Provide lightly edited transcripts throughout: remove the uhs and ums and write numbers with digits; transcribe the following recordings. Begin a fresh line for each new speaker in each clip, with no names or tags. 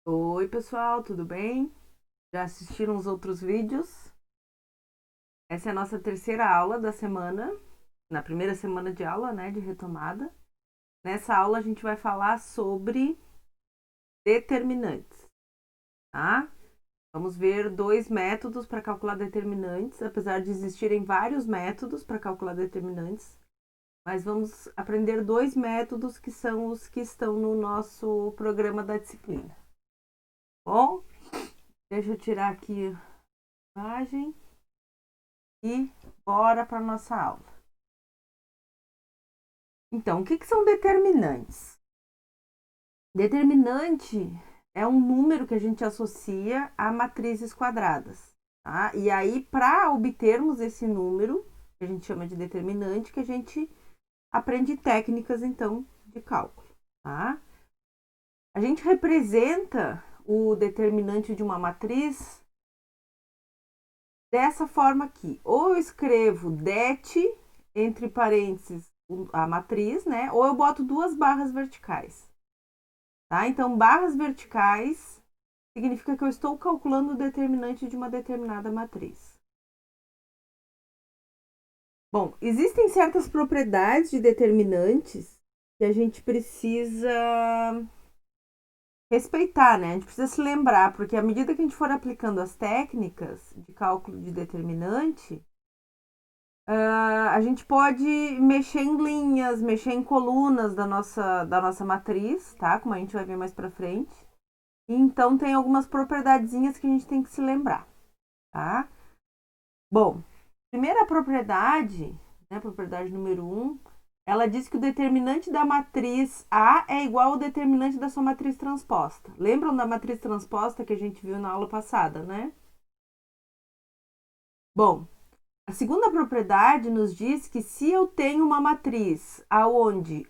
Oi, pessoal, tudo bem? Já assistiram os outros vídeos? Essa é a nossa terceira aula da semana, na primeira semana de aula, né, de retomada. Nessa aula a gente vai falar sobre determinantes, tá? Vamos ver dois métodos para calcular determinantes, apesar de existirem vários métodos para calcular determinantes, mas vamos aprender dois métodos que são os que estão no nosso programa da disciplina. Bom, deixa eu tirar aqui a imagem. E bora para nossa aula. Então, o que são determinantes? Determinante é um número que a gente associa a matrizes quadradas. Tá? E aí, para obtermos esse número, que a gente chama de determinante, que a gente aprende técnicas, então, de cálculo. Tá? A gente representa o determinante de uma matriz dessa forma aqui. Ou eu escrevo det, entre parênteses, a matriz, né? Ou eu boto duas barras verticais. Tá? Então, barras verticais significa que eu estou calculando o determinante de uma determinada matriz. Bom, existem certas propriedades de determinantes que a gente precisa respeitar, né? A gente precisa se lembrar, porque à medida que a gente for aplicando as técnicas de cálculo de determinante, a gente pode mexer em linhas, mexer em colunas da nossa matriz, tá? Como a gente vai ver mais pra frente. Então, tem algumas propriedadezinhas que a gente tem que se lembrar, tá? Bom, primeira propriedade, né, propriedade número 1, ela diz que o determinante da matriz A é igual ao determinante da sua matriz transposta. Lembram da matriz transposta que a gente viu na aula passada, né? Bom, a segunda propriedade nos diz que se eu tenho uma matriz aonde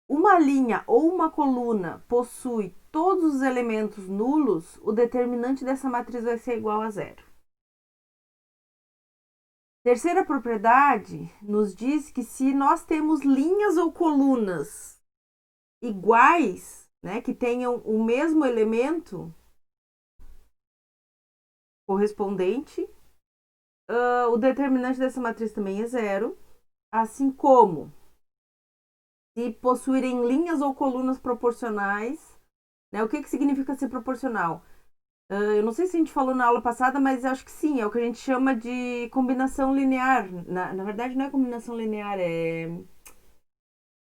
uma linha ou uma coluna possui todos os elementos nulos, o determinante dessa matriz vai ser igual a zero. Terceira propriedade nos diz que se nós temos linhas ou colunas iguais, né, que tenham o mesmo elemento correspondente, o determinante dessa matriz também é zero, assim como se possuírem linhas ou colunas proporcionais, né? O que significa ser proporcional? Eu não sei se a gente falou na aula passada, mas acho que sim, é o que a gente chama de combinação linear. Na verdade, não é combinação linear, é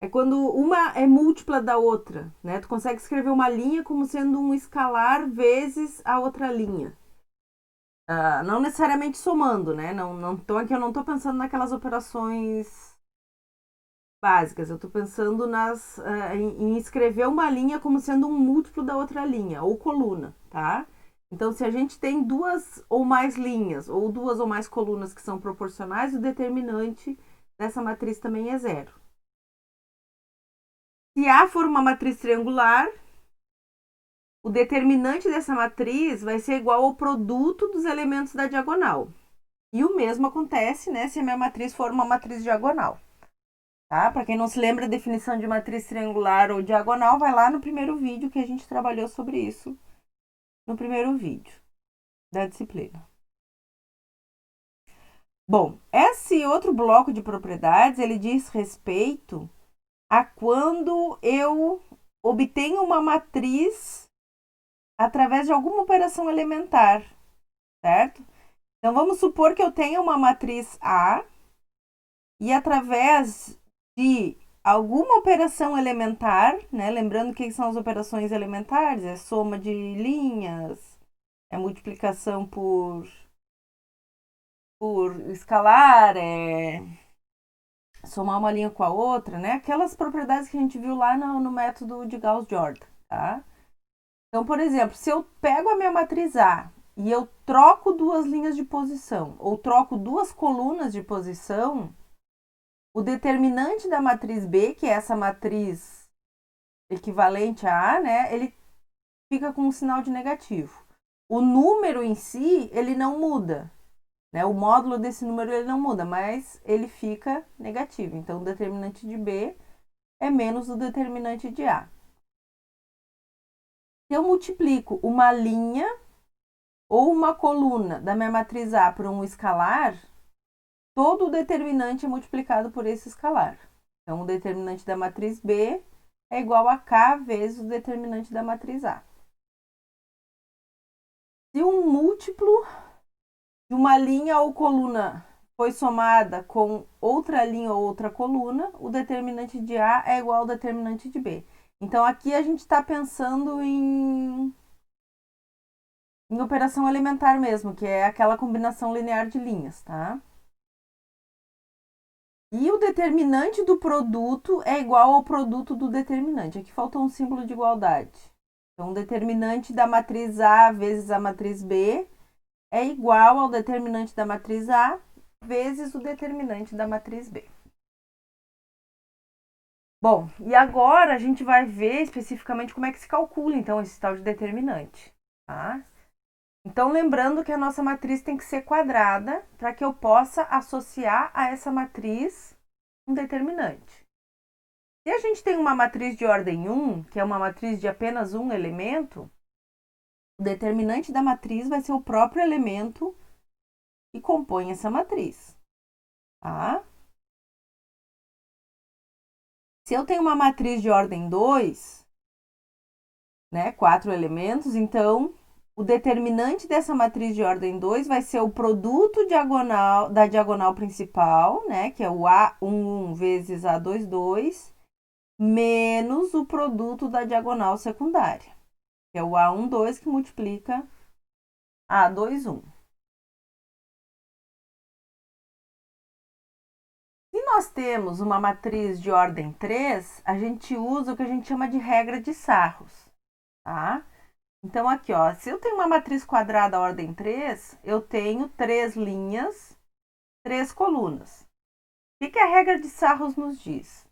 quando uma é múltipla da outra, né? Tu consegue escrever uma linha como sendo um escalar vezes a outra linha. Não necessariamente somando, né? Então aqui eu não estou pensando naquelas operações básicas, eu estou pensando em escrever uma linha como sendo um múltiplo da outra linha, ou coluna, tá? Então, se a gente tem duas ou mais linhas, ou duas ou mais colunas que são proporcionais, o determinante dessa matriz também é zero. Se A for uma matriz triangular, o determinante dessa matriz vai ser igual ao produto dos elementos da diagonal. E o mesmo acontece, né, se a minha matriz for uma matriz diagonal. Tá? Para quem não se lembra a definição de matriz triangular ou diagonal, vai lá no primeiro vídeo que a gente trabalhou sobre isso, no primeiro vídeo da disciplina. Bom, esse outro bloco de propriedades, ele diz respeito a quando eu obtenho uma matriz através de alguma operação elementar, certo? Então, vamos supor que eu tenha uma matriz A e através de alguma operação elementar, né? Lembrando que são as operações elementares, é soma de linhas, é multiplicação por escalar, é somar uma linha com a outra, né? Aquelas propriedades que a gente viu lá no método de Gauss-Jordan, tá? Então, por exemplo, se eu pego a minha matriz A e eu troco duas linhas de posição ou troco duas colunas de posição, o determinante da matriz B, que é essa matriz equivalente a A, né, ele fica com um sinal de negativo. O número em si, ele não muda, né? O módulo desse número ele não muda, mas ele fica negativo. Então, o determinante de B é menos o determinante de A. Se eu multiplico uma linha ou uma coluna da minha matriz A por um escalar, todo o determinante é multiplicado por esse escalar. Então, o determinante da matriz B é igual a K vezes o determinante da matriz A. Se um múltiplo de uma linha ou coluna foi somada com outra linha ou outra coluna, o determinante de A é igual ao determinante de B. Então, aqui a gente está pensando em operação elementar mesmo, que é aquela combinação linear de linhas, tá? E o determinante do produto é igual ao produto do determinante. Aqui faltou um símbolo de igualdade. Então, o determinante da matriz A vezes a matriz B é igual ao determinante da matriz A vezes o determinante da matriz B. Bom, e agora a gente vai ver especificamente como é que se calcula, então, esse tal de determinante, tá? Então, lembrando que a nossa matriz tem que ser quadrada para que eu possa associar a essa matriz um determinante. Se a gente tem uma matriz de ordem 1, que é uma matriz de apenas um elemento, o determinante da matriz vai ser o próprio elemento que compõe essa matriz, tá? Se eu tenho uma matriz de ordem 2, né, 4 elementos, então o determinante dessa matriz de ordem 2 vai ser o produto diagonal da diagonal principal, né, que é o A11 vezes A22, menos o produto da diagonal secundária, que é o A12 que multiplica A21. Se nós temos uma matriz de ordem 3, a gente usa o que a gente chama de regra de Sarros, tá? Então, aqui, ó, se eu tenho uma matriz quadrada ordem 3, eu tenho 3 linhas, 3 colunas. O que a regra de Sarros nos diz?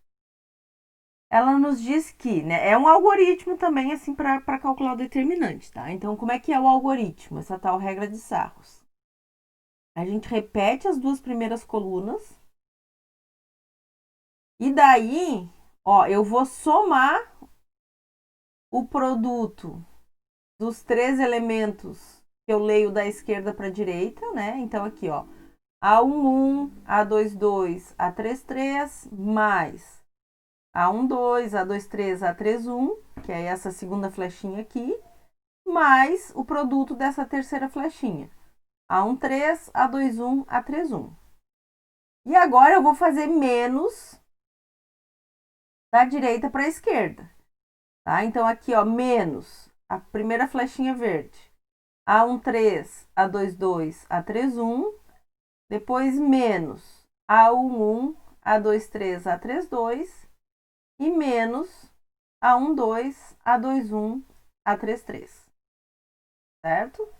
Ela nos diz que, né, é um algoritmo também, assim, para calcular o determinante, tá? Então, como é que é o algoritmo, essa tal regra de Sarros? A gente repete as duas primeiras colunas e daí, ó, eu vou somar o produto dos 3 elementos que eu leio da esquerda para a direita, né? Então, aqui, ó, A11, A22, A33, mais A12, A23, A31, que é essa segunda flechinha aqui, mais o produto dessa terceira flechinha, A13, A21, A31. E agora eu vou fazer menos da direita para a esquerda, tá? Então, aqui, ó, menos a primeira flechinha verde, A13, A22, A31, depois menos A11, A23, A32 e menos A12, A21, A33, certo?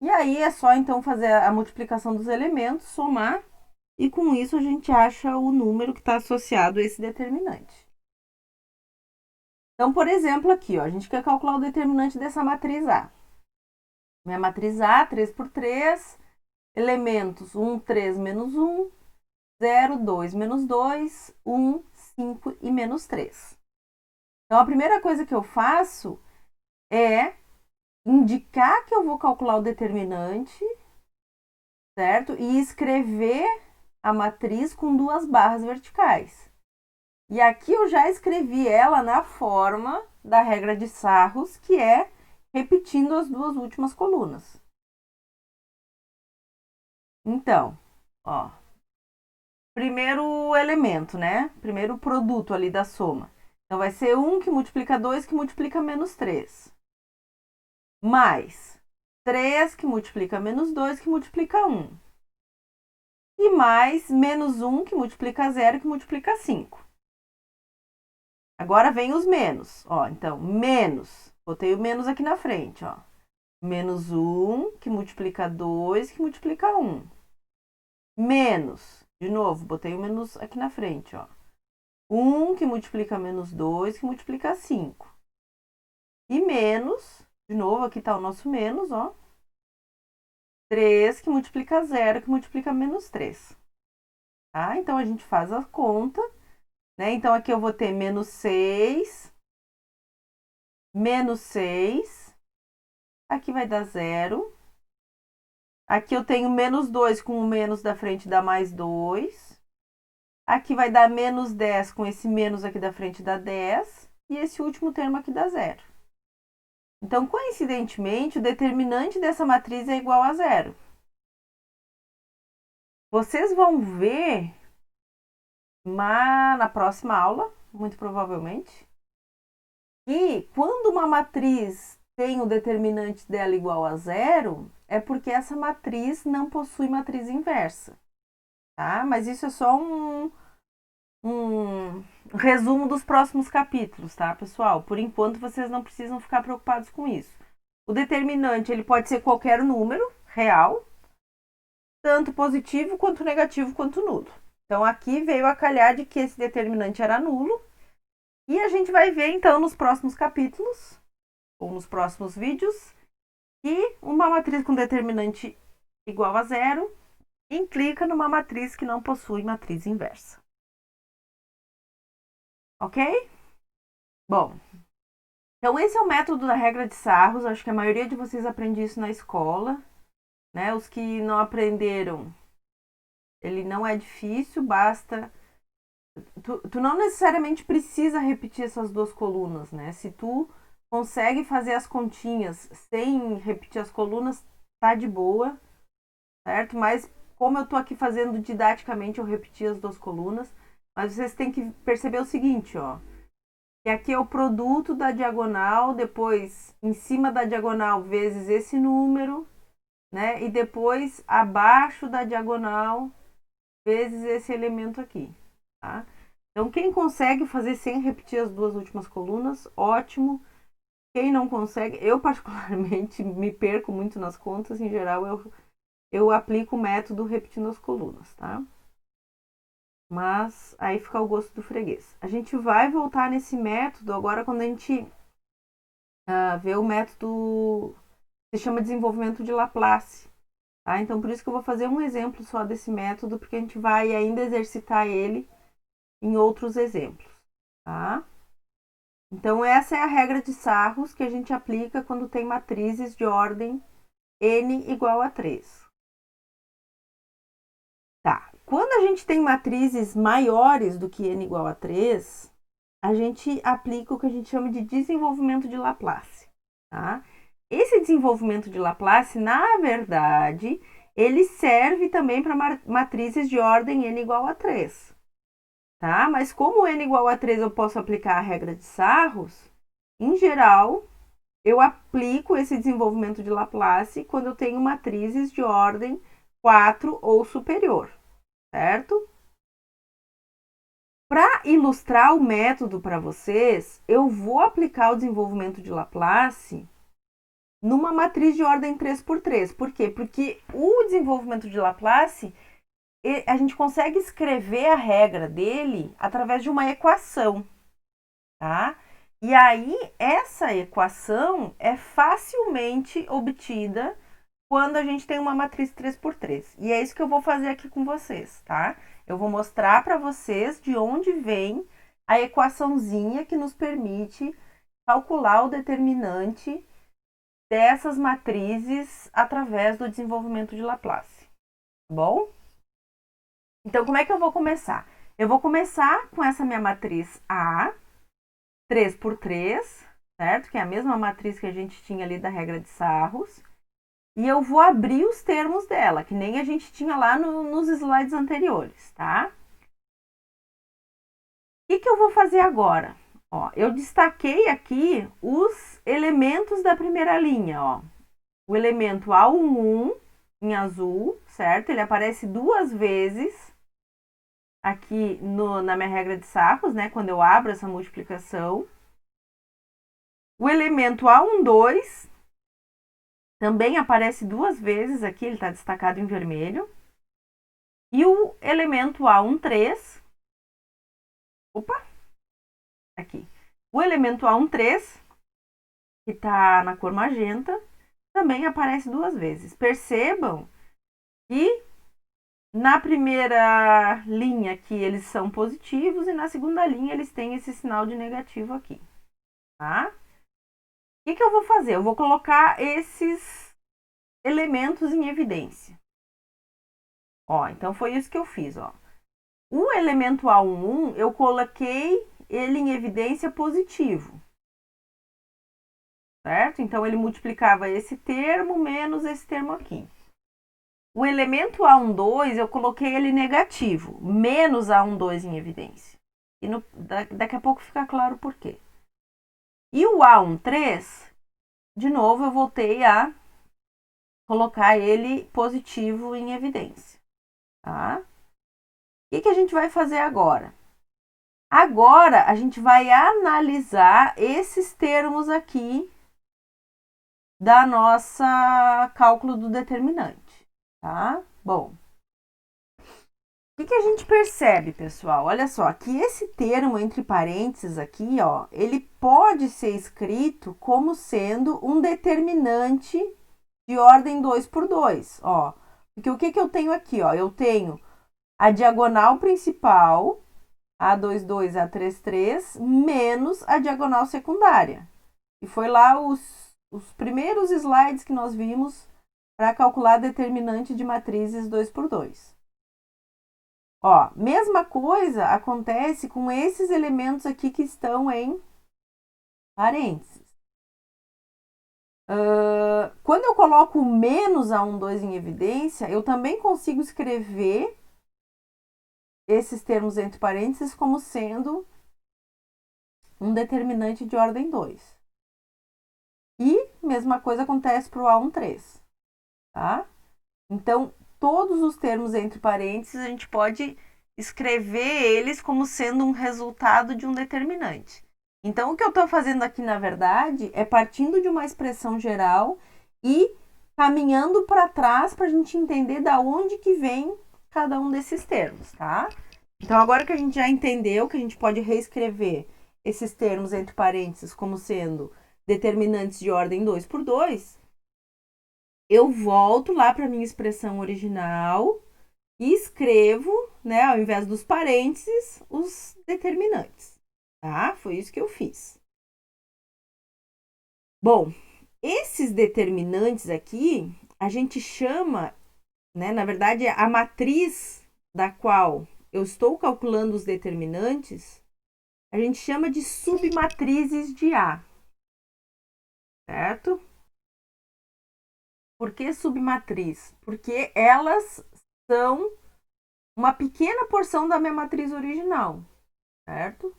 E aí é só então fazer a multiplicação dos elementos, somar, e com isso a gente acha o número que está associado a esse determinante. Então, por exemplo, aqui, ó, a gente quer calcular o determinante dessa matriz A. Minha matriz A, 3 por 3, elementos 1, 3, menos 1, 0, 2, menos 2, 1, 5 e menos 3. Então, a primeira coisa que eu faço é indicar que eu vou calcular o determinante, certo? E escrever a matriz com duas barras verticais. E aqui eu já escrevi ela na forma da regra de Sarros, que é repetindo as duas últimas colunas. Então, ó, primeiro elemento, né? Primeiro produto ali da soma. Então, vai ser 1 que multiplica 2 que multiplica menos 3. Mais 3 que multiplica menos 2 que multiplica 1. E mais menos 1 que multiplica 0 que multiplica 5. Agora vem os menos. Ó, então, menos. Botei o menos aqui na frente, ó. Menos 1 que multiplica 2 que multiplica 1. Menos. De novo, botei o menos aqui na frente, ó. 1 que multiplica menos 2 que multiplica 5. E menos, de novo, aqui está o nosso menos, ó. 3 que multiplica 0 que multiplica menos 3. Tá? Então, a gente faz a conta, né? Então, aqui eu vou ter menos 6, menos 6. Aqui vai dar 0. Aqui eu tenho menos 2 com o menos da frente dá mais 2. Aqui vai dar menos 10 com esse menos aqui da frente dá 10. E esse último termo aqui dá 0. Então, coincidentemente, o determinante dessa matriz é igual a 0. Vocês vão ver na próxima aula, muito provavelmente, que quando uma matriz tem o determinante dela igual a 0, é porque essa matriz não possui matriz inversa, tá? Mas isso é só um resumo dos próximos capítulos, tá, pessoal? Por enquanto, vocês não precisam ficar preocupados com isso. O determinante, ele pode ser qualquer número real, tanto positivo quanto negativo quanto nulo. Então, aqui veio a calhar de que esse determinante era nulo. E a gente vai ver, então, nos próximos capítulos, ou nos próximos vídeos, que uma matriz com determinante igual a 0 implica numa matriz que não possui matriz inversa. Ok? Bom, então esse é o método da regra de Sarros. Acho que a maioria de vocês aprende isso na escola, né? Os que não aprenderam, ele não é difícil, basta... Tu não necessariamente precisa repetir essas duas colunas, né? Se tu consegue fazer as continhas sem repetir as colunas, tá de boa, certo? Mas como eu tô aqui fazendo didaticamente, eu repeti as duas colunas. Mas vocês têm que perceber o seguinte, ó. Que aqui é o produto da diagonal, depois em cima da diagonal vezes esse número, né? E depois abaixo da diagonal vezes esse elemento aqui, tá? Então, quem consegue fazer sem repetir as duas últimas colunas, ótimo. Quem não consegue, eu particularmente me perco muito nas contas, em geral eu aplico o método repetindo as colunas, tá? Mas aí fica ao gosto do freguês. A gente vai voltar nesse método agora quando a gente vê o método que se chama desenvolvimento de Laplace. Tá? Então, por isso que eu vou fazer um exemplo só desse método, porque a gente vai ainda exercitar ele em outros exemplos. Tá? Então, essa é a regra de Sarros que a gente aplica quando tem matrizes de ordem n igual a 3. Tá. Quando a gente tem matrizes maiores do que n igual a 3, a gente aplica o que a gente chama de desenvolvimento de Laplace. Tá? Esse desenvolvimento de Laplace, na verdade, ele serve também para matrizes de ordem n igual a 3. Tá? Mas como n igual a 3 eu posso aplicar a regra de Sarros, em geral, eu aplico esse desenvolvimento de Laplace quando eu tenho matrizes de ordem 4 ou superior, certo? Para ilustrar o método para vocês, eu vou aplicar o desenvolvimento de Laplace numa matriz de ordem 3×3. Por quê? Porque o desenvolvimento de Laplace, a gente consegue escrever a regra dele através de uma equação, tá? E aí, essa equação é facilmente obtida quando a gente tem uma matriz 3×3. E é isso que eu vou fazer aqui com vocês, tá? Eu vou mostrar para vocês de onde vem a equaçãozinha que nos permite calcular o determinante dessas matrizes através do desenvolvimento de Laplace, tá bom? Então, como é que eu vou começar? Eu vou começar com essa minha matriz A, 3×3, certo? Que é a mesma matriz que a gente tinha ali da regra de Sarros. E eu vou abrir os termos dela, que nem a gente tinha lá nos slides anteriores, tá? O que eu vou fazer agora? Ó, eu destaquei aqui os elementos da primeira linha, ó. O elemento A11 em azul, certo? Ele aparece duas vezes aqui na minha regra de Sarros, né? Quando eu abro essa multiplicação. O elemento A12 também aparece duas vezes aqui, ele está destacado em vermelho. E o elemento A13, opa, aqui. O elemento A13, que está na cor magenta, também aparece duas vezes. Percebam que na primeira linha aqui eles são positivos e na segunda linha eles têm esse sinal de negativo aqui, tá? que eu vou fazer? Eu vou colocar esses elementos em evidência. Ó, então foi isso que eu fiz, ó. O elemento A11, eu coloquei ele em evidência positivo. Certo? Então, ele multiplicava esse termo menos esse termo aqui. O elemento A12, eu coloquei ele negativo, menos A12 em evidência. E daqui a pouco fica claro por quê. E o A13, de novo, eu voltei a colocar ele positivo em evidência. Tá? O que a gente vai fazer agora? Agora, a gente vai analisar esses termos aqui da nossa cálculo do determinante, tá? Bom, o que a gente percebe, pessoal? Olha só, que esse termo entre parênteses aqui, ó, ele pode ser escrito como sendo um determinante de ordem 2 por 2, ó. Porque o que eu tenho aqui, ó? Eu tenho a diagonal principal, A22, A33, menos a diagonal secundária. E foi lá os primeiros slides que nós vimos para calcular determinante de matrizes 2 por 2. Ó, mesma coisa acontece com esses elementos aqui que estão em parênteses. Quando eu coloco o menos A12 em evidência, eu também consigo escrever esses termos entre parênteses como sendo um determinante de ordem 2. E mesma coisa acontece para o A13, tá? Então, todos os termos entre parênteses, a gente pode escrever eles como sendo um resultado de um determinante. Então, o que eu estou fazendo aqui, na verdade, é partindo de uma expressão geral e caminhando para trás para a gente entender da onde que vem cada um desses termos, tá? Então, agora que a gente já entendeu que a gente pode reescrever esses termos entre parênteses como sendo determinantes de ordem 2 por 2, eu volto lá para minha expressão original e escrevo, né, ao invés dos parênteses, os determinantes, tá? Foi isso que eu fiz. Bom, esses determinantes aqui, a gente chama, né, na verdade, a matriz da qual eu estou calculando os determinantes, a gente chama de submatrizes de A, certo? Por que submatriz? Porque elas são uma pequena porção da minha matriz original, certo?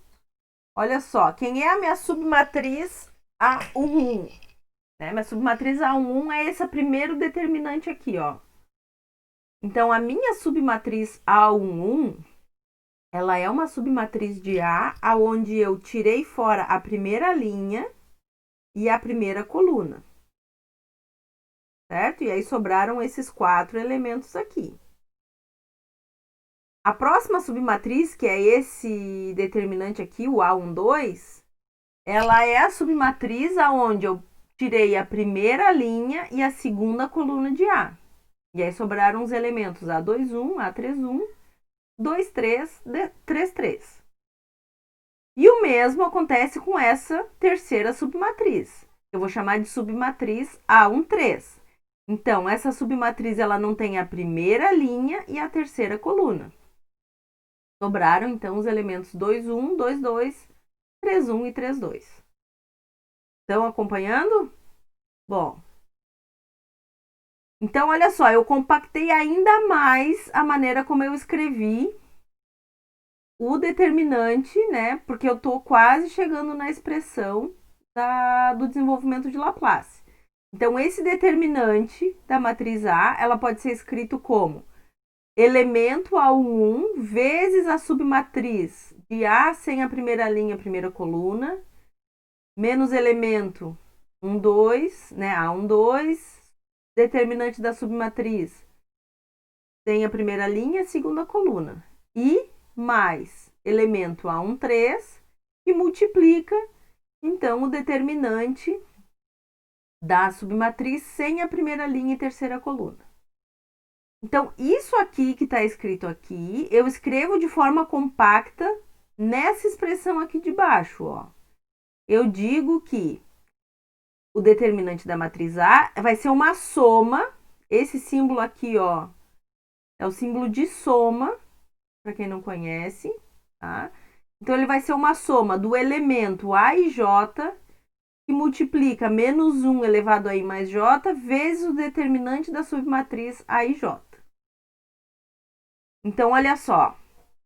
Olha só, quem é a minha submatriz A11? Né? Minha submatriz A11 é esse primeiro determinante aqui, ó. Então, a minha submatriz A11, ela é uma submatriz de A, onde eu tirei fora a primeira linha e a primeira coluna. Certo? E aí sobraram esses 4 elementos aqui. A próxima submatriz, que é esse determinante aqui, o A12, ela é a submatriz aonde eu tirei a primeira linha e a segunda coluna de A. E aí sobraram os elementos A21, A31, 23, 33. E o mesmo acontece com essa terceira submatriz. Eu vou chamar de submatriz A13. Então, essa submatriz ela não tem a primeira linha e a terceira coluna. Sobraram, então, os elementos 21, 22, 31 e 32. Estão acompanhando? Bom. Então, olha só, eu compactei ainda mais a maneira como eu escrevi o determinante, né? Porque eu estou quase chegando na expressão do desenvolvimento de Laplace. Então, esse determinante da matriz A, ela pode ser escrito como elemento A11 vezes a submatriz de A sem a primeira linha, a primeira coluna, menos elemento 1, 2, né? A1, 2, determinante da submatriz tem a primeira linha, a segunda coluna. E mais elemento A1, 3, que multiplica, então, o determinante da submatriz sem a primeira linha e terceira coluna. Então, isso aqui que está escrito aqui, eu escrevo de forma compacta nessa expressão aqui de baixo, ó. Eu digo que o determinante da matriz A vai ser uma soma. Esse símbolo aqui, ó, é o símbolo de soma, para quem não conhece, tá? Então, ele vai ser uma soma do elemento A e J, que multiplica menos 1 elevado a I mais J, vezes o determinante da submatriz A e J. Então, olha só.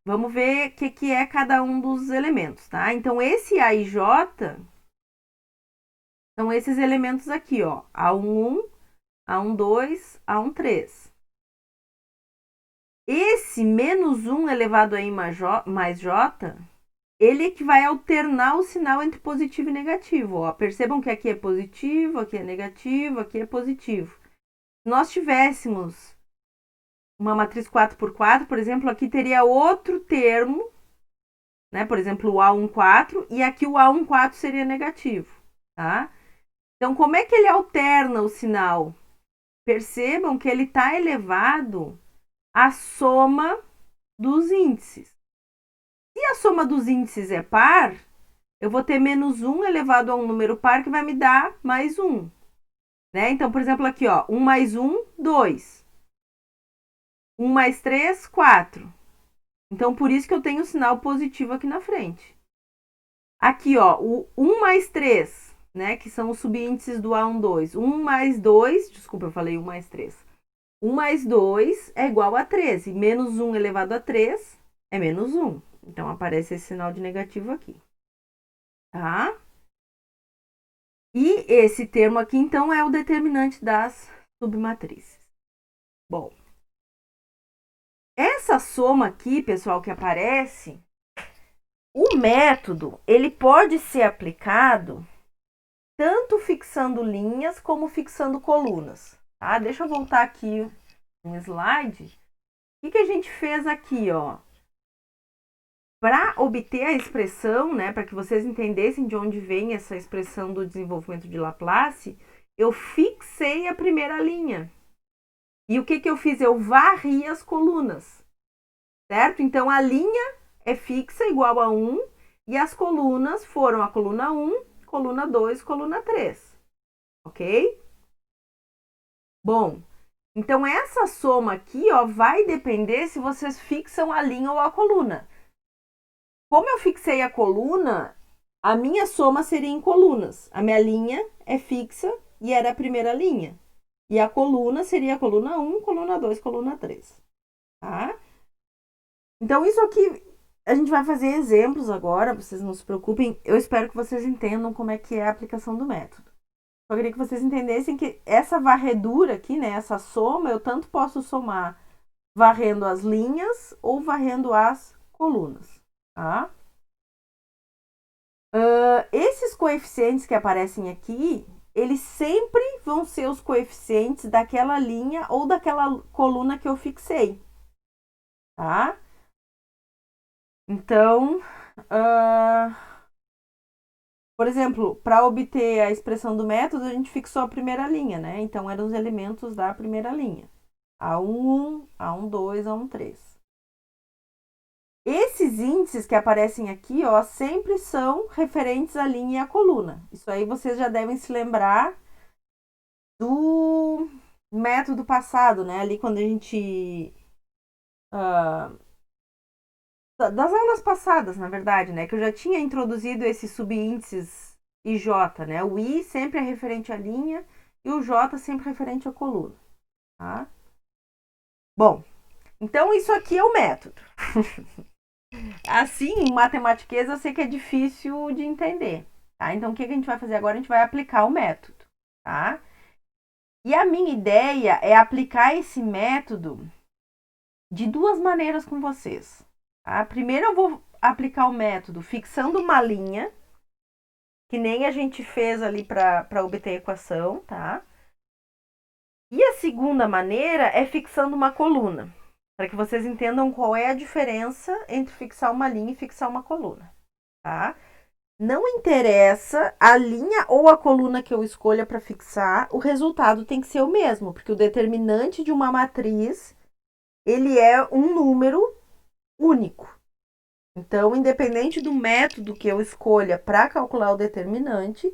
Vamos ver o que é cada um dos elementos, tá? Então, esse A e J são esses elementos aqui, ó. A11, A12, A13. Esse menos 1 elevado a I mais J, ele é que vai alternar o sinal entre positivo e negativo. Ó. Percebam que aqui é positivo, aqui é negativo, aqui é positivo. Se nós tivéssemos uma matriz 4x4, por exemplo, aqui teria outro termo, né? Por exemplo, o A14, e aqui o A14 seria negativo, tá? Então, como é que ele alterna o sinal? Percebam que ele está elevado à soma dos índices. Se a soma dos índices é par, eu vou ter menos 1 elevado a um número par que vai me dar mais 1. Né? Então, por exemplo, aqui, ó, 1 mais 1, 2. 1 mais 3, 4. Então, por isso que eu tenho o sinal positivo aqui na frente. Aqui, ó, o 1 mais 3, né, que são os subíndices do A12. 1 mais 2, desculpa, eu falei 1 mais 3. 1 mais 2 é igual a 13. Menos 1 elevado a 3 é menos 1. Então, aparece esse sinal de negativo aqui. Tá? E esse termo aqui, então, é o determinante das submatrizes. Bom, essa soma aqui, pessoal, que aparece, o método, ele pode ser aplicado tanto fixando linhas como fixando colunas. Tá? Deixa eu voltar aqui um slide. O que a gente fez aqui, ó? Para obter a expressão, né, para que vocês entendessem de onde vem essa expressão do desenvolvimento de Laplace, eu fixei a primeira linha. E o que eu fiz? Eu varri as colunas, certo? Então, a linha é fixa, igual a 1, e as colunas foram a coluna 1, coluna 2, coluna 3. Ok? Bom, então essa soma aqui, ó, vai depender se vocês fixam a linha ou a coluna. Como eu fixei a coluna, a minha soma seria em colunas. A minha linha é fixa e era a primeira linha. E a coluna seria a coluna 1, coluna 2, coluna 3. Tá? Então, isso aqui, a gente vai fazer exemplos agora, vocês não se preocupem. Eu espero que vocês entendam como é que é a aplicação do método. Só queria que vocês entendessem que essa varredura aqui, né, essa soma, eu tanto posso somar varrendo as linhas ou varrendo as colunas. Tá? Esses coeficientes que aparecem aqui, eles sempre vão ser os coeficientes daquela linha ou daquela coluna que eu fixei. Tá? Então, por exemplo, para obter a expressão do método, a gente fixou a primeira linha, né? Então, eram os elementos da primeira linha. A11, A12, A13. Esses índices que aparecem aqui, ó, sempre são referentes à linha e à coluna. Isso aí vocês já devem se lembrar do método passado, né? Ali quando a gente... das aulas passadas, na verdade, né? Que eu já tinha introduzido esses subíndices IJ, né? O I sempre é referente à linha e o J sempre referente à coluna, tá? Bom, então isso aqui é o método. Assim, em matematiquês, eu sei que é difícil de entender, tá? Então, o que a gente vai fazer agora? A gente vai aplicar o método, tá? E a minha ideia é aplicar esse método de duas maneiras com vocês. Tá? Primeiro, eu vou aplicar o método fixando uma linha, que nem a gente fez ali para obter a equação, tá? E a segunda maneira é fixando uma coluna, para que vocês entendam qual é a diferença entre fixar uma linha e fixar uma coluna, tá? Não interessa a linha ou a coluna que eu escolha para fixar, o resultado tem que ser o mesmo, porque o determinante de uma matriz, ele é um número único. Então, independente do método que eu escolha para calcular o determinante,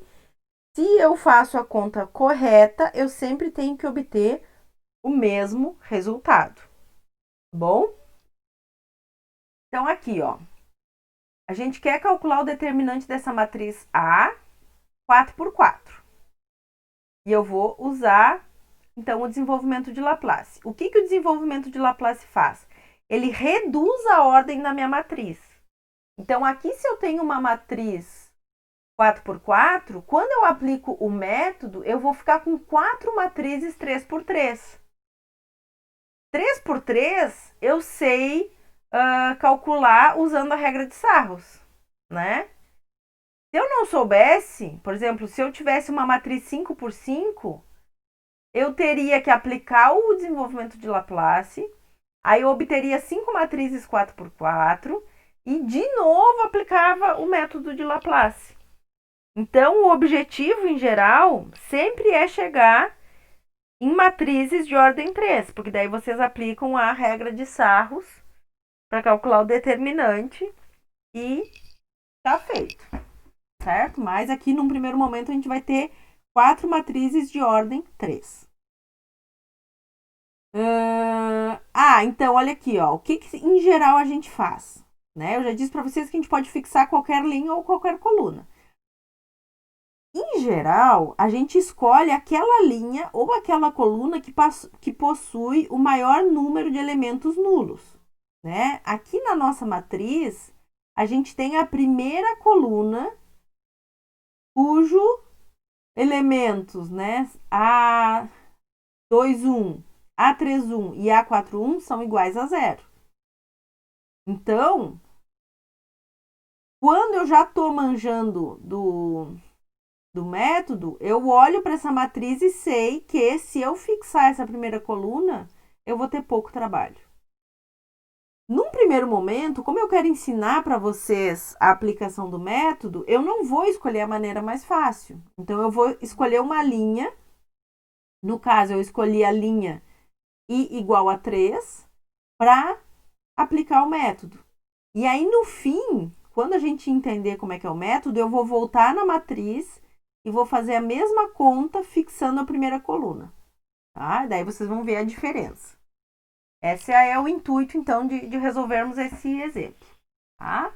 Se eu faço a conta correta, eu sempre tenho que obter o mesmo resultado. Bom? Então, aqui, ó. A gente quer calcular o determinante dessa matriz A, 4 por 4. E eu vou usar, então, o desenvolvimento de Laplace. O que o desenvolvimento de Laplace faz? Ele reduz a ordem da minha matriz. Então, aqui, se eu tenho uma matriz 4 por 4, quando eu aplico o método, eu vou ficar com 4 matrizes 3 por 3. 3 por 3, eu sei calcular usando a regra de Sarros, né? Se eu não soubesse, por exemplo, se eu tivesse uma matriz 5 por 5, eu teria que aplicar o desenvolvimento de Laplace, aí eu obteria 5 matrizes 4 por 4 e de novo aplicava o método de Laplace. Então, o objetivo em geral sempre é chegar em matrizes de ordem 3, porque daí vocês aplicam a regra de Sarros para calcular o determinante e tá feito, certo? Mas aqui, num primeiro momento, a gente vai ter 4 matrizes de ordem 3. Então, olha aqui, ó, o que em geral a gente faz, né? Eu já disse para vocês que a gente pode fixar qualquer linha ou qualquer coluna. Em geral, a gente escolhe aquela linha ou aquela coluna que possui o maior número de elementos nulos, né? Aqui na nossa matriz, a gente tem a primeira coluna cujo elementos, né, A21, A31 e A41 são iguais a 0. Então, quando eu já estou manjando do método, eu olho para essa matriz e sei que se eu fixar essa primeira coluna, eu vou ter pouco trabalho. Num primeiro momento, como eu quero ensinar para vocês a aplicação do método, eu não vou escolher a maneira mais fácil. Então, eu vou escolher uma linha. No caso, eu escolhi a linha I igual a 3 para aplicar o método. E aí, no fim, quando a gente entender como é que é o método, eu vou voltar na matriz e vou fazer a mesma conta fixando a primeira coluna. Tá? Daí vocês vão ver a diferença. Esse é o intuito, então, de resolvermos esse exemplo. Tá?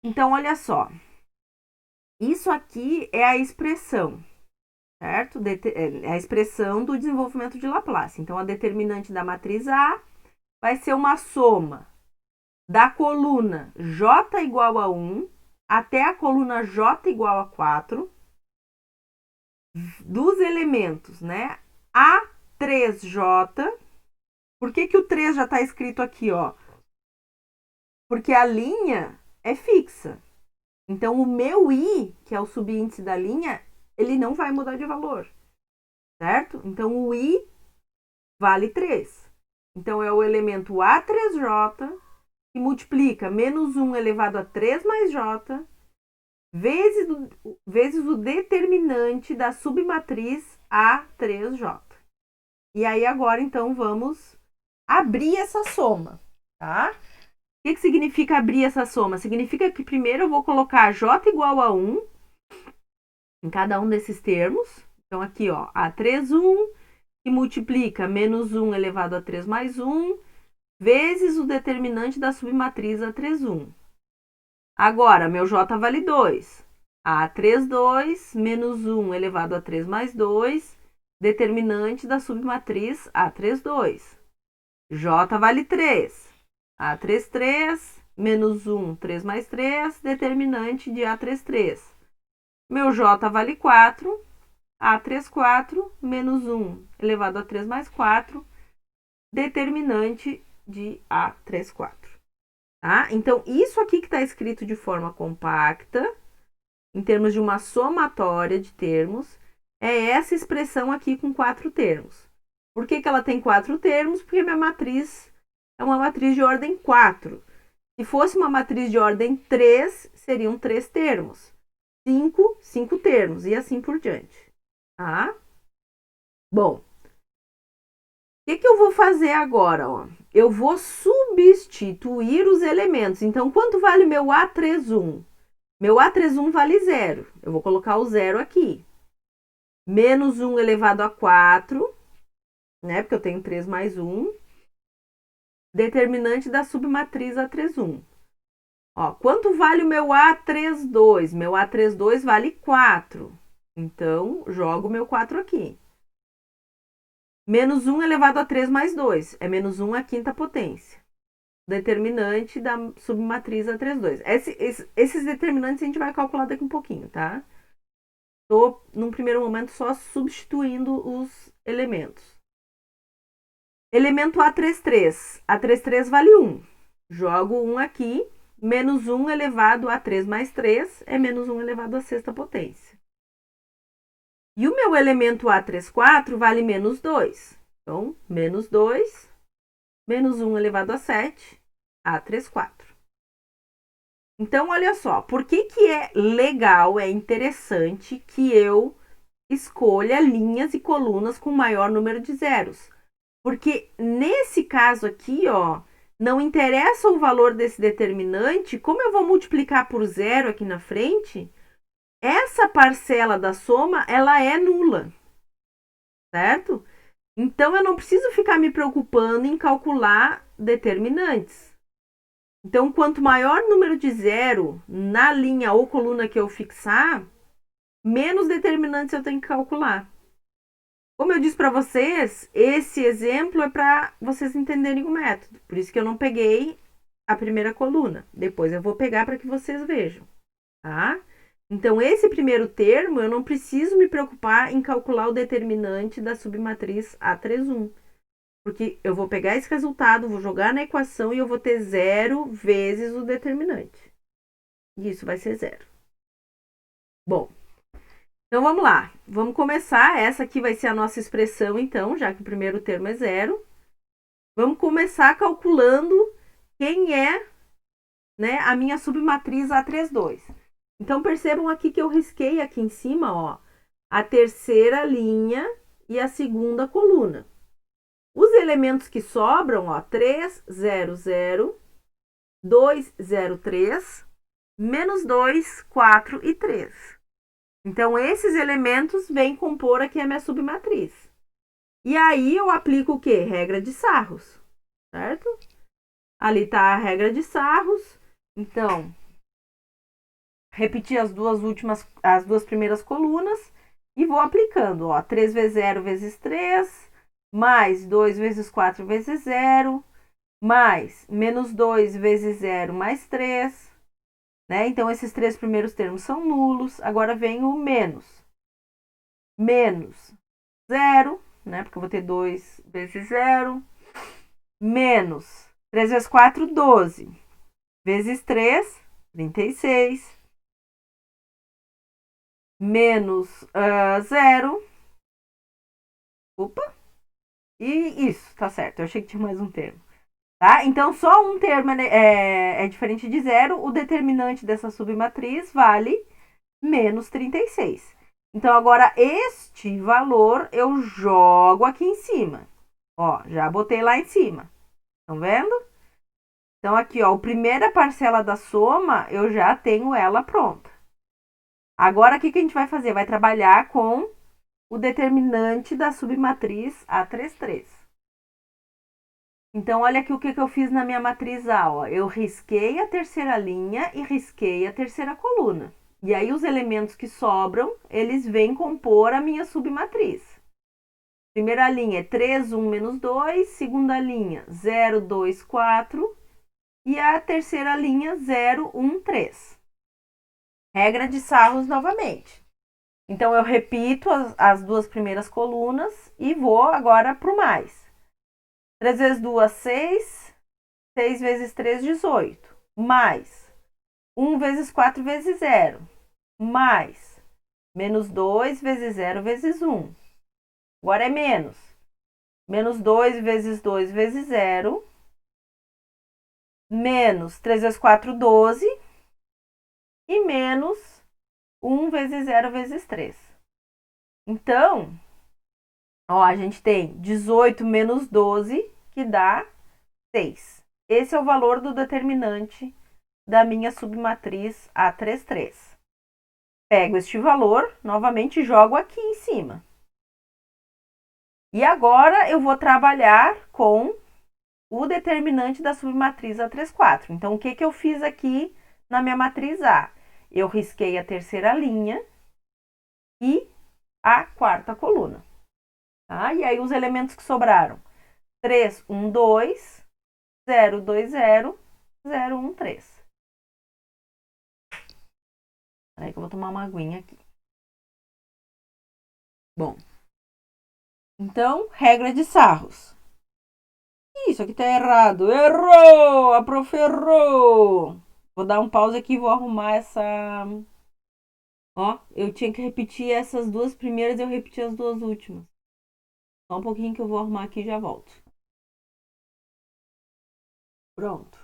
Então, olha só. Isso aqui é a expressão, certo? É a expressão do desenvolvimento de Laplace. Então, a determinante da matriz A vai ser uma soma da coluna J igual a 1 até a coluna J igual a 4 dos elementos, né? A3J. Por que o 3 já está escrito aqui, ó? Porque a linha é fixa. Então, o meu I, que é o subíndice da linha, ele não vai mudar de valor, certo? Então, o I vale 3. Então, é o elemento A3J que multiplica menos 1 elevado a 3 mais J vezes o determinante da submatriz A3J. E aí, agora, então, vamos abrir essa soma, tá? O que significa abrir essa soma? Significa que primeiro eu vou colocar J igual a 1 em cada um desses termos. Então, aqui, ó, A31, que multiplica menos 1 elevado a 3 mais 1, vezes o determinante da submatriz A31. Agora, meu J vale 2. A32 menos 1 elevado a 3 mais 2, determinante da submatriz A32. J vale 3. A33 menos 1, 3 mais 3, determinante de A33. Meu J vale 4. A34 menos 1 elevado a 3 mais 4, determinante de A34. Tá? Então, isso aqui que está escrito de forma compacta, em termos de uma somatória de termos, é essa expressão aqui com 4 termos. Por que ela tem 4 termos? Porque minha matriz é uma matriz de ordem 4. Se fosse uma matriz de ordem 3, seriam 3 termos. 5 termos, e assim por diante. Tá? Bom, o que eu vou fazer agora? Ó? Eu vou substituir os elementos. Então, quanto vale meu A31? Meu A31 vale 0. Eu vou colocar o 0 aqui. menos 1 elevado a 4, né? Porque eu tenho 3 mais 1. Determinante da submatriz A31. Ó, quanto vale o meu A32? Meu A32 vale 4. Então, jogo o meu 4 aqui. Menos 1 elevado a 3 mais 2. É menos 1 à quinta potência. Determinante da submatriz A32. Esses determinantes a gente vai calcular daqui um pouquinho, tá? Estou, num primeiro momento, só substituindo os elementos. Elemento A33. A33 vale 1. Jogo 1 aqui. Menos 1 elevado a 3 mais 3 é menos 1 elevado à sexta potência. E o meu elemento A34 vale menos 2. Então, menos 2, menos 1 elevado a 7, A34. Então, olha só, por que é legal, é interessante que eu escolha linhas e colunas com maior número de zeros? Porque nesse caso aqui, ó, não interessa o valor desse determinante, como eu vou multiplicar por zero aqui na frente, essa parcela da soma, ela é nula, certo? Então, eu não preciso ficar me preocupando em calcular determinantes. Então, quanto maior número de zero na linha ou coluna que eu fixar, menos determinantes eu tenho que calcular. Como eu disse para vocês, esse exemplo é para vocês entenderem o método. Por isso que eu não peguei a primeira coluna. Depois eu vou pegar para que vocês vejam, tá? Então, esse primeiro termo, eu não preciso me preocupar em calcular o determinante da submatriz A31. Porque eu vou pegar esse resultado, vou jogar na equação e eu vou ter zero vezes o determinante. E isso vai ser zero. Bom, então vamos lá. Vamos começar. Essa aqui vai ser a nossa expressão, então, já que o primeiro termo é zero. Vamos começar calculando quem é, né, a minha submatriz A32. Então, percebam aqui que eu risquei aqui em cima, ó, a terceira linha e a segunda coluna. Os elementos que sobram, ó, 3, 0, 0, 2, 0, 3, menos 2, 4 e 3. Então, esses elementos vêm compor aqui a minha submatriz. E aí, eu aplico o quê? Regra de Sarros, certo? Ali está a regra de Sarros. Então, repetir as duas primeiras colunas e vou aplicando, ó, 3 vezes 0 vezes 3, mais 2 vezes 4 vezes 0, mais menos 2 vezes 0 mais 3, né? Então, esses três primeiros termos são nulos. Agora vem o menos. Menos 0, né? Porque eu vou ter 2 vezes 0. Menos 3 vezes 4, 12. Vezes 3, 36. Menos 0. Opa. E isso, tá certo. Eu achei que tinha mais um termo. Tá? Então, só um termo é diferente de zero. O determinante dessa submatriz vale menos 36. Então, agora, este valor eu jogo aqui em cima. Ó, já botei lá em cima. Estão vendo? Então, aqui, ó, a primeira parcela da soma, eu já tenho ela pronta. Agora, o que a gente vai fazer? Vai trabalhar com o determinante da submatriz A33. Então, olha aqui o que eu fiz na minha matriz A. Ó. Eu risquei a terceira linha e risquei a terceira coluna. E aí, os elementos que sobram, eles vêm compor a minha submatriz. Primeira linha é 3, 1, menos 2. Segunda linha, 0, 2, 4. E a terceira linha, 0, 1, 3. Regra de Sarros novamente. Então, eu repito as duas primeiras colunas e vou agora para o mais. 3 vezes 2, 6. 6 vezes 3, 18. Mais 1 vezes 4 vezes 0. Mais menos 2 vezes 0 vezes 1. Agora é menos. Menos 2 vezes 2 vezes 0. Menos 3 vezes 4, 12. E menos 1 vezes 0 vezes 3. Então, ó, a gente tem 18 menos 12, que dá 6. Esse é o valor do determinante da minha submatriz A33. pego este valor, novamente jogo aqui em cima. E agora eu vou trabalhar com o determinante da submatriz A34. Então, o que eu fiz aqui na minha matriz A? Eu risquei a terceira linha e a quarta coluna. Tá? E aí, os elementos que sobraram: 3, 1, 2, 0, 2, 0, 0, 1, 3. Peraí que eu vou tomar uma aguinha aqui. Bom, então, regra de Sarros. Isso aqui tá errado. Errou! A prof errou! Vou dar um pause aqui e vou arrumar essa... Ó, eu tinha que repetir essas duas primeiras e eu repeti as duas últimas. Só um pouquinho que eu vou arrumar aqui e já volto. Pronto.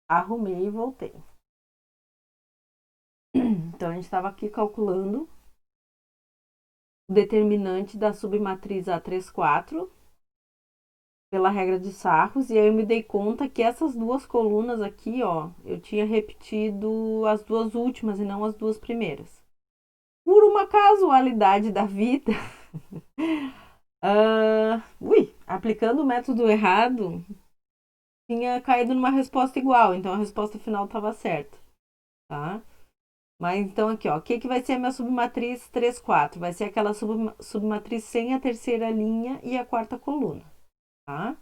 Arrumei e voltei. Então, a gente estava aqui calculando o determinante da submatriz A34 pela regra de Sarros, e aí eu me dei conta que essas duas colunas aqui, ó, eu tinha repetido as duas últimas e não as duas primeiras. Por uma casualidade da vida, aplicando o método errado, tinha caído numa resposta igual, então a resposta final estava certa, tá? Mas então aqui, ó, o que vai ser a minha submatriz 3, 4? Vai ser aquela submatriz sem a terceira linha e a quarta coluna, tá?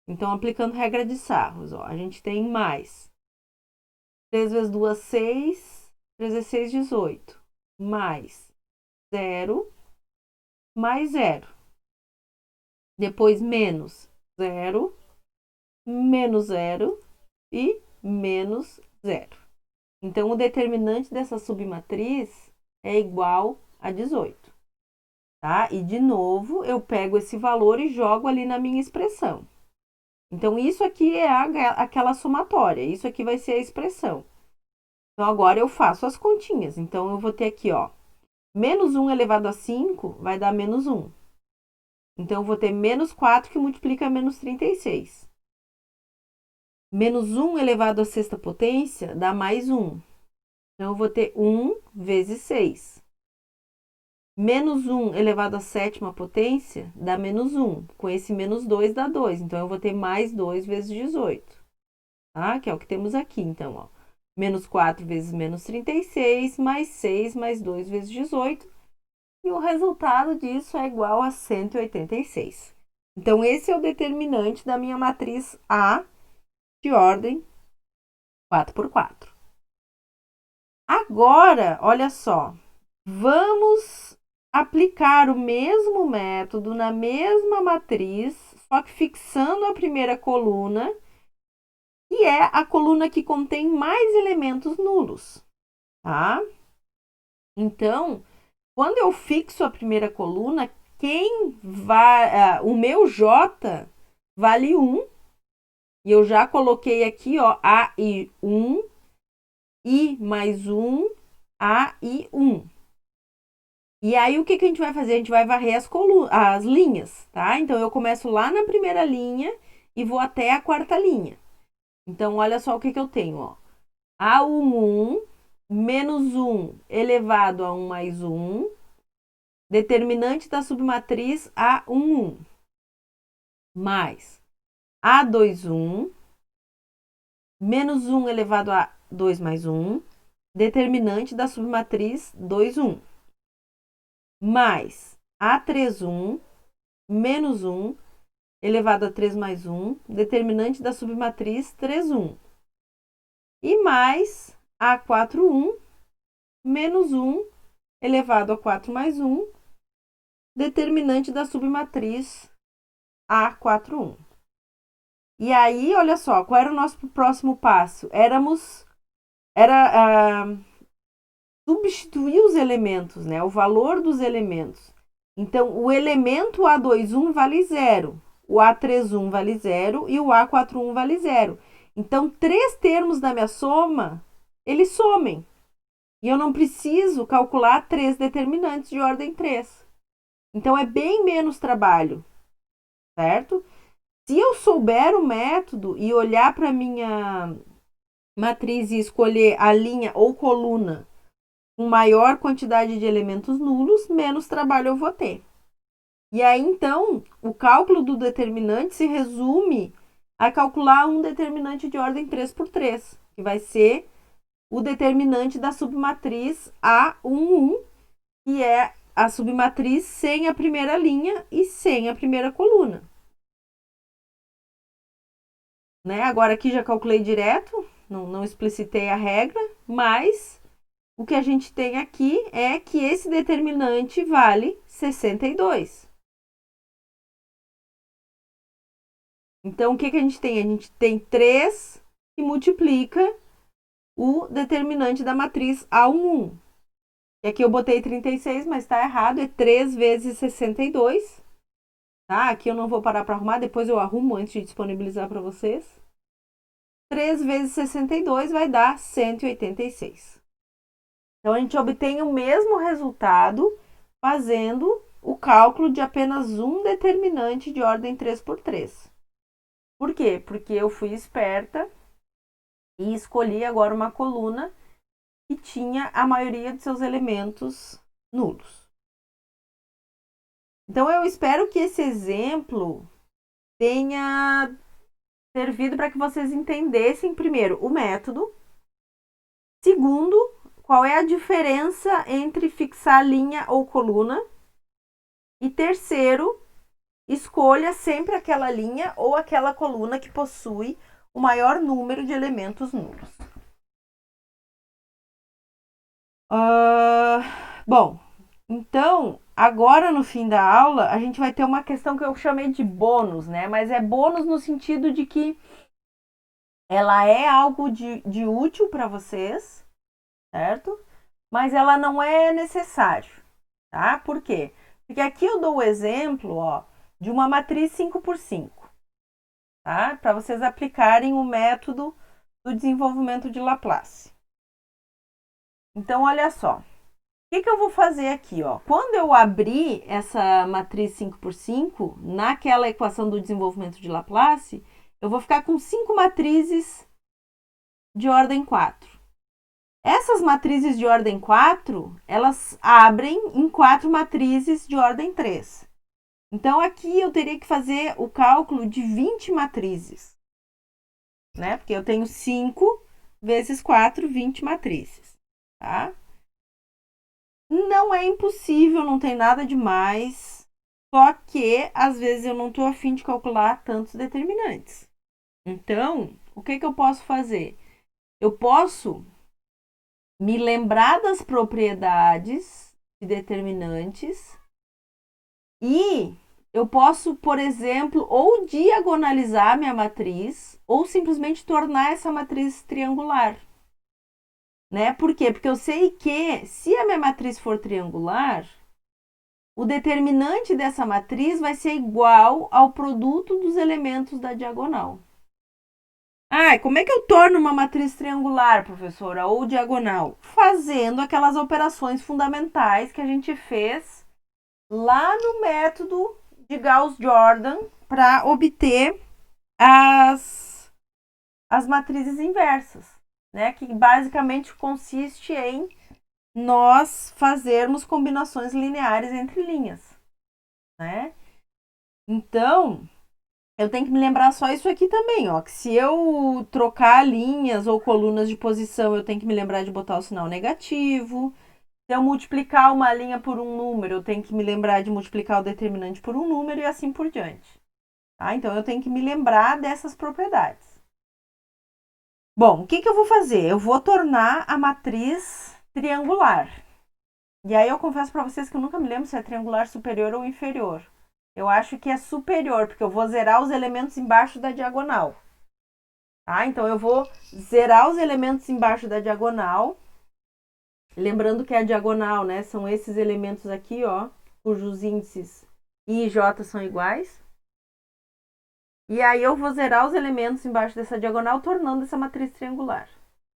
Então, aplicando regra de Sarros, ó, a gente tem mais 3 vezes 2, 6, 3 vezes 6, 18, mais 0, mais 0. Depois, menos 0, menos 0 e menos 0. Então, o determinante dessa submatriz é igual a 18. Tá? E, de novo, eu pego esse valor e jogo ali na minha expressão. Então, isso aqui é aquela somatória. Isso aqui vai ser a expressão. Então, agora eu faço as continhas. Então, eu vou ter aqui, ó, menos 1 elevado a 5 vai dar menos 1. Então, eu vou ter menos 4 que multiplica menos 36. Menos 1 elevado à sexta potência dá mais 1. Então, eu vou ter 1 vezes 6. Menos 1 elevado à sétima potência dá menos 1. Com esse menos 2 dá 2. Então, eu vou ter mais 2 vezes 18. Tá? Que é o que temos aqui. Então, ó, menos 4 vezes menos 36, mais 6, mais 2 vezes 18. E o resultado disso é igual a 186. Então, esse é o determinante da minha matriz A de ordem 4x4. Agora, olha só, vamos aplicar o mesmo método na mesma matriz, só que fixando a primeira coluna, que é a coluna que contém mais elementos nulos, tá? Então, quando eu fixo a primeira coluna, o meu J vale 1, e eu já coloquei aqui, ó, A e 1, I mais 1, A e 1. E aí, o que a gente vai fazer? A gente vai varrer as linhas, tá? Então, eu começo lá na primeira linha e vou até a quarta linha. Então, olha só o que eu tenho, ó. A11 menos 1 elevado a 1 mais 1, determinante da submatriz A11, mais A21 menos 1 elevado a 2 mais 1, determinante da submatriz 21, mais A31 menos 1 elevado a 3 mais 1, determinante da submatriz 31. E mais A41 menos 1 elevado a 4 mais 1, determinante da submatriz A41. E aí, olha só, qual era o nosso próximo passo? Era substituir os elementos, né? O valor dos elementos. Então, o elemento A21 vale 0, o A31 vale 0 e o A41 vale 0. Então, 3 termos da minha soma, eles somem. E eu não preciso calcular 3 determinantes de ordem 3. Então, é bem menos trabalho, certo? Se eu souber o método e olhar para a minha matriz e escolher a linha ou coluna com maior quantidade de elementos nulos, menos trabalho eu vou ter. E aí, então, o cálculo do determinante se resume a calcular um determinante de ordem 3×3, que vai ser o determinante da submatriz A11, que é a submatriz sem a primeira linha e sem a primeira coluna. Né? Agora aqui já calculei direto, não explicitei a regra, mas o que a gente tem aqui é que esse determinante vale 62. Então, o que a gente tem? A gente tem 3 que multiplica o determinante da matriz A11. E aqui eu botei 36, mas está errado, é 3 vezes 62. Tá? Aqui eu não vou parar para arrumar, depois eu arrumo antes de disponibilizar para vocês. 3 vezes 62 vai dar 186. Então, a gente obtém o mesmo resultado fazendo o cálculo de apenas um determinante de ordem 3×3. Por quê? Porque eu fui esperta e escolhi agora uma coluna que tinha a maioria de seus elementos nulos. Então, eu espero que esse exemplo tenha servido para que vocês entendessem, primeiro, o método. Segundo, qual é a diferença entre fixar linha ou coluna. E terceiro, escolha sempre aquela linha ou aquela coluna que possui o maior número de elementos nulos. Bom, então, agora no fim da aula, a gente vai ter uma questão que eu chamei de bônus, né? Mas é bônus no sentido de que ela é algo de útil para vocês, certo? Mas ela não é necessário, tá? Por quê? Porque aqui eu dou o exemplo, ó, de uma matriz 5×5, tá? Para vocês aplicarem o método do desenvolvimento de Laplace. Então, olha só. O que eu vou fazer aqui, ó? Quando eu abrir essa matriz 5×5, naquela equação do desenvolvimento de Laplace, eu vou ficar com 5 matrizes de ordem 4. Essas matrizes de ordem 4, elas abrem em 4 matrizes de ordem 3. Então, aqui eu teria que fazer o cálculo de 20 matrizes, né? Porque eu tenho 5 vezes 4, 20 matrizes, tá? Não é impossível, não tem nada demais, só que às vezes eu não estou a fim de calcular tantos determinantes. Então, o que eu posso fazer? Eu posso me lembrar das propriedades de determinantes e eu posso, por exemplo, ou diagonalizar minha matriz ou simplesmente tornar essa matriz triangular. Né? Por quê? Porque eu sei que se a minha matriz for triangular, o determinante dessa matriz vai ser igual ao produto dos elementos da diagonal. Ah, como é que eu torno uma matriz triangular, professora, ou diagonal? Fazendo aquelas operações fundamentais que a gente fez lá no método de Gauss-Jordan para obter as matrizes inversas, né? Que basicamente consiste em nós fazermos combinações lineares entre linhas, né? Então, eu tenho que me lembrar só isso aqui também, ó, que se eu trocar linhas ou colunas de posição, eu tenho que me lembrar de botar o sinal negativo. Se eu multiplicar uma linha por um número, eu tenho que me lembrar de multiplicar o determinante por um número e assim por diante. Tá? Então, eu tenho que me lembrar dessas propriedades. Bom, o que eu vou fazer? Eu vou tornar a matriz triangular. E aí eu confesso para vocês que eu nunca me lembro se é triangular superior ou inferior. Eu acho que é superior, porque eu vou zerar os elementos embaixo da diagonal. Tá? Então, eu vou zerar os elementos embaixo da diagonal. Lembrando que a diagonal, né, são esses elementos aqui, ó, cujos índices I e J são iguais. E aí eu vou zerar os elementos embaixo dessa diagonal, tornando essa matriz triangular.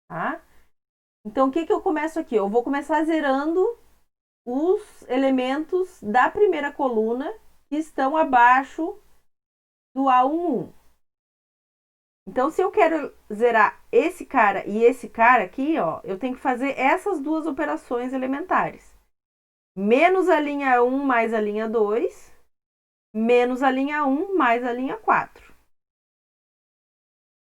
Tá? Então, o que eu começo aqui? Eu vou começar zerando os elementos da primeira coluna que estão abaixo do A11. Então, se eu quero zerar esse cara e esse cara aqui, ó, eu tenho que fazer essas duas operações elementares. Menos a linha 1 mais a linha 2, menos a linha 1 mais a linha 4.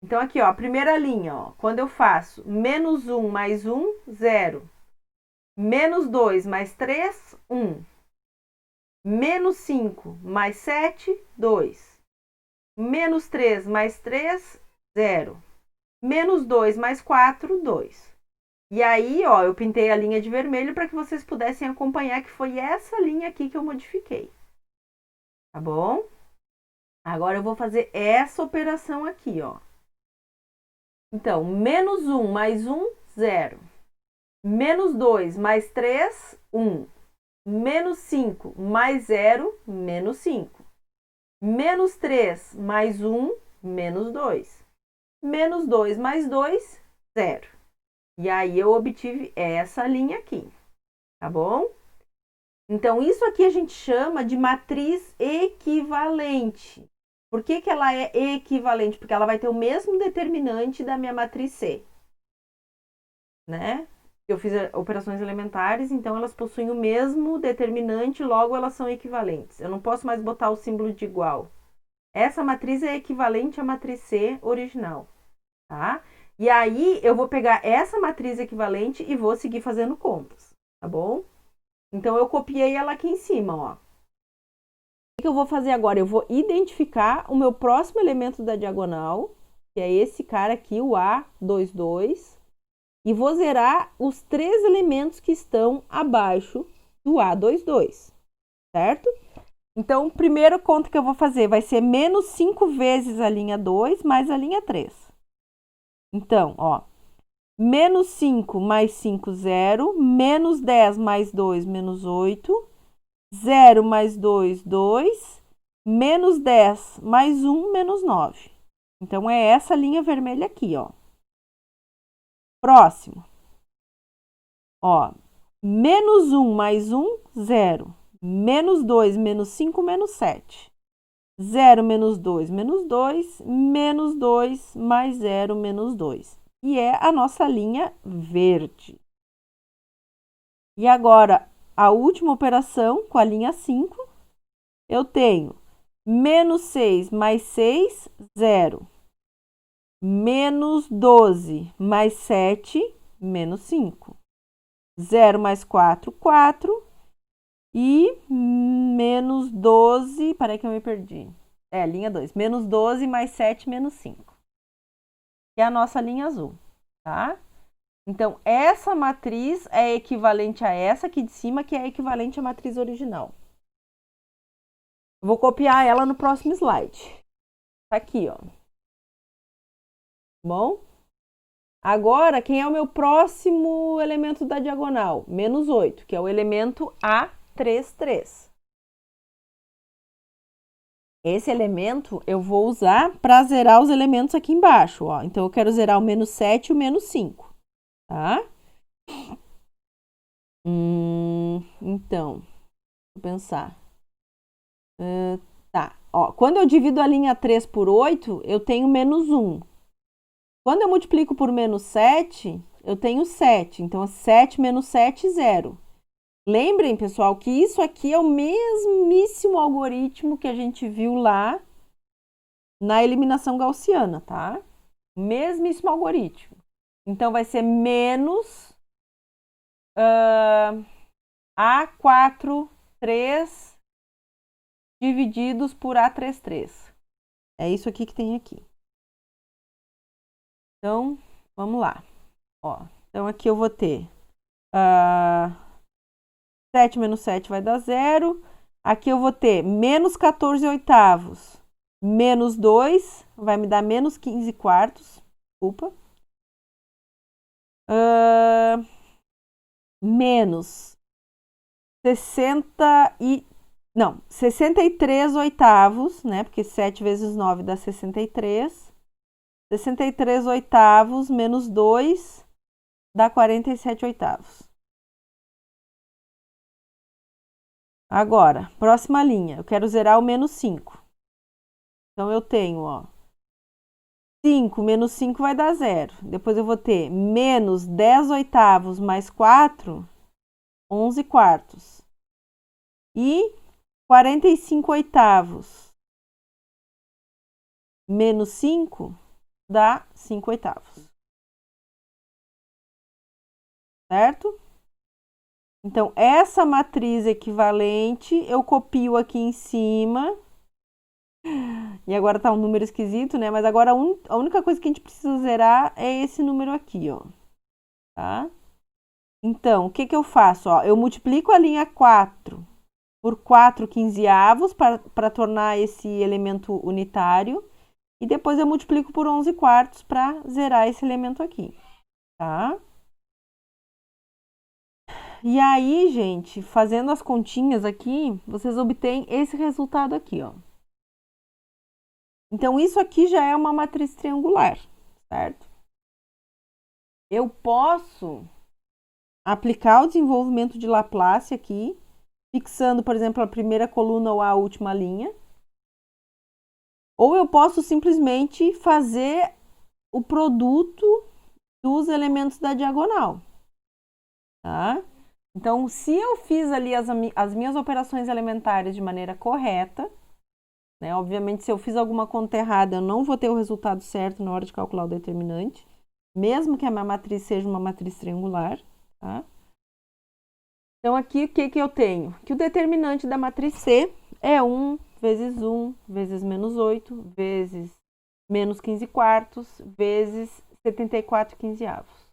Então, aqui, ó, a primeira linha, ó, quando eu faço menos 1 mais 1, 0. Menos 2 mais 3, 1. Menos 5 mais 7, 2. Menos 3 mais 3, 0. Menos 2 mais 4, 2. E aí, ó, eu pintei a linha de vermelho para que vocês pudessem acompanhar que foi essa linha aqui que eu modifiquei. Tá bom? Agora eu vou fazer essa operação aqui, ó. Então, menos 1 mais 1, 0. Menos 2 mais 3, 1. Menos 5 mais 0, menos 5. Menos 3 mais 1, menos 2. Menos 2 mais 2, 0. E aí eu obtive essa linha aqui, tá bom? Então, isso aqui a gente chama de matriz equivalente. Por que ela é equivalente? Porque ela vai ter o mesmo determinante da minha matriz C, né? Eu fiz operações elementares, então elas possuem o mesmo determinante, logo elas são equivalentes. Eu não posso mais botar o símbolo de igual. Essa matriz é equivalente à matriz C original, tá? E aí eu vou pegar essa matriz equivalente e vou seguir fazendo contas, tá bom? Então eu copiei ela aqui em cima, ó. O que eu vou fazer agora? Eu vou identificar o meu próximo elemento da diagonal, que é esse cara aqui, o A22, e vou zerar os 3 elementos que estão abaixo do A22, certo? Então, o primeiro conto que eu vou fazer vai ser menos 5 vezes a linha 2 mais a linha 3. Então, ó, menos 5 mais 5, 0. Menos 10 mais 2, menos 8. 0 mais 2, 2. Menos 10 mais 1, menos 9. Então, é essa linha vermelha aqui, ó. Próximo. Ó, menos 1 mais 1, 0. Menos 2, menos 5, menos 7. 0 menos 2, menos 2. Menos 2 mais 0, menos 2. E é a nossa linha verde. E agora, a última operação com a linha 5, eu tenho menos 6 mais 6, 0. Menos 12 mais 7, menos 5. 0 mais 4, 4. E menos 12, peraí que eu me perdi. É, linha 2. Menos 12 mais 7, menos 5. Que é a nossa linha azul, tá? Então, essa matriz é equivalente a essa aqui de cima, que é equivalente à matriz original. Eu vou copiar ela no próximo slide. Tá aqui, ó. Bom? Agora, quem é o meu próximo elemento da diagonal? Menos 8, que é o elemento A33. Esse elemento eu vou usar para zerar os elementos aqui embaixo, ó. Então, eu quero zerar o menos 7 e o menos 5, tá? Então, vou pensar. Tá, ó. Quando eu divido a linha 3 por 8, eu tenho menos 1. Quando eu multiplico por menos 7, eu tenho 7. Então, 7 menos 7, 0. Lembrem, pessoal, que isso aqui é o mesmíssimo algoritmo que a gente viu lá na eliminação gaussiana, tá? Mesmíssimo algoritmo. Então, vai ser menos A4, 3 divididos por A33. É isso aqui que tem aqui. Então, vamos lá. Ó, então, aqui eu vou ter 7 menos 7 vai dar 0. Aqui eu vou ter menos 14 oitavos menos 2, vai me dar menos 15 quartos. Desculpa. Menos 63 oitavos, né? Porque 7 vezes 9 dá 63. 63 oitavos menos 2 dá 47 oitavos. Agora, próxima linha. Eu quero zerar o menos 5. Então, eu tenho, ó, 5 menos 5 vai dar 0. Depois eu vou ter menos 10 oitavos mais 4, 11 quartos. E 45 oitavos menos 5 dá 5 oitavos. Certo? Então, essa matriz equivalente eu copio aqui em cima. E agora tá um número esquisito, né? Mas agora a única coisa que a gente precisa zerar é esse número aqui, ó. Tá? Então, o que eu faço? Ó, eu multiplico a linha 4 por 4 quinzeavos para tornar esse elemento unitário. E depois eu multiplico por 11 quartos para zerar esse elemento aqui. Tá? E aí, gente, fazendo as continhas aqui, vocês obtêm esse resultado aqui, ó. Então, isso aqui já é uma matriz triangular, certo? Eu posso aplicar o desenvolvimento de Laplace aqui, fixando, por exemplo, a primeira coluna ou a última linha. Ou eu posso simplesmente fazer o produto dos elementos da diagonal, tá? Então, se eu fiz ali as minhas operações elementares de maneira correta, né? Obviamente, se eu fiz alguma conta errada, eu não vou ter o resultado certo na hora de calcular o determinante, mesmo que a minha matriz seja uma matriz triangular, tá? Então, aqui, o que eu tenho? Que o determinante da matriz C é 1 vezes 1 vezes menos 8 vezes menos 15 quartos vezes 74 quinzeavos.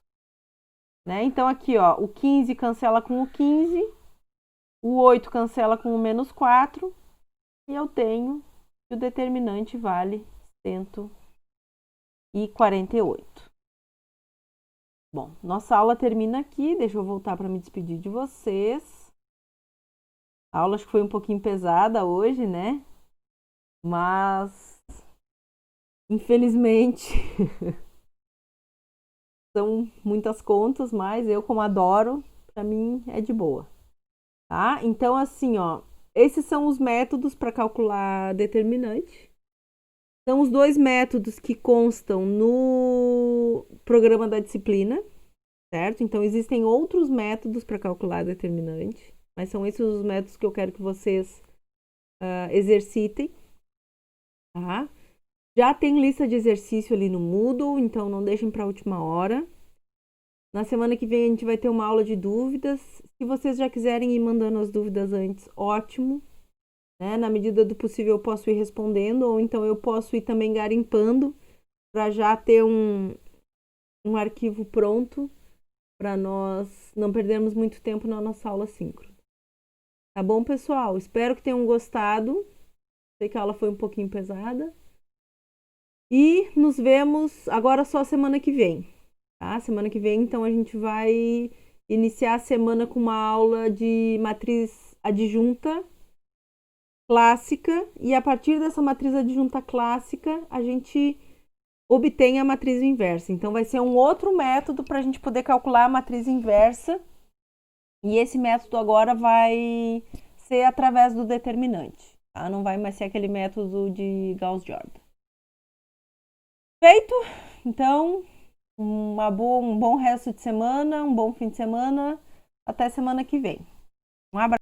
Né? Então, aqui, ó, o 15 cancela com o 15, o 8 cancela com o menos 4, e eu tenho que o determinante vale 148. Bom, nossa aula termina aqui. Deixa eu voltar para me despedir de vocês. A aula acho que foi um pouquinho pesada hoje, né? Mas, infelizmente, são muitas contas, mas eu, como adoro, para mim é de boa. Tá? Então, assim, ó, esses são os métodos para calcular determinante. São os dois métodos que constam no programa da disciplina, certo? Então, existem outros métodos para calcular determinante, mas são esses os métodos que eu quero que vocês exercitem, tá? Já tem lista de exercício ali no Moodle, então não deixem para a última hora. Na semana que vem a gente vai ter uma aula de dúvidas. Se vocês já quiserem ir mandando as dúvidas antes, ótimo. Né? Na medida do possível eu posso ir respondendo, ou então eu posso ir também garimpando para já ter um arquivo pronto para nós não perdermos muito tempo na nossa aula síncrona. Tá bom, pessoal? Espero que tenham gostado. Sei que a aula foi um pouquinho pesada. E nos vemos agora só semana que vem. Tá? Semana que vem, então, a gente vai iniciar a semana com uma aula de matriz adjunta clássica, e a partir dessa matriz adjunta clássica, a gente obtém a matriz inversa. Então, vai ser um outro método para a gente poder calcular a matriz inversa, e esse método agora vai ser através do determinante, tá? Não vai mais ser aquele método de Gauss-Jordan. Feito? Então, um bom resto de semana, um bom fim de semana. Até semana que vem. Um abraço.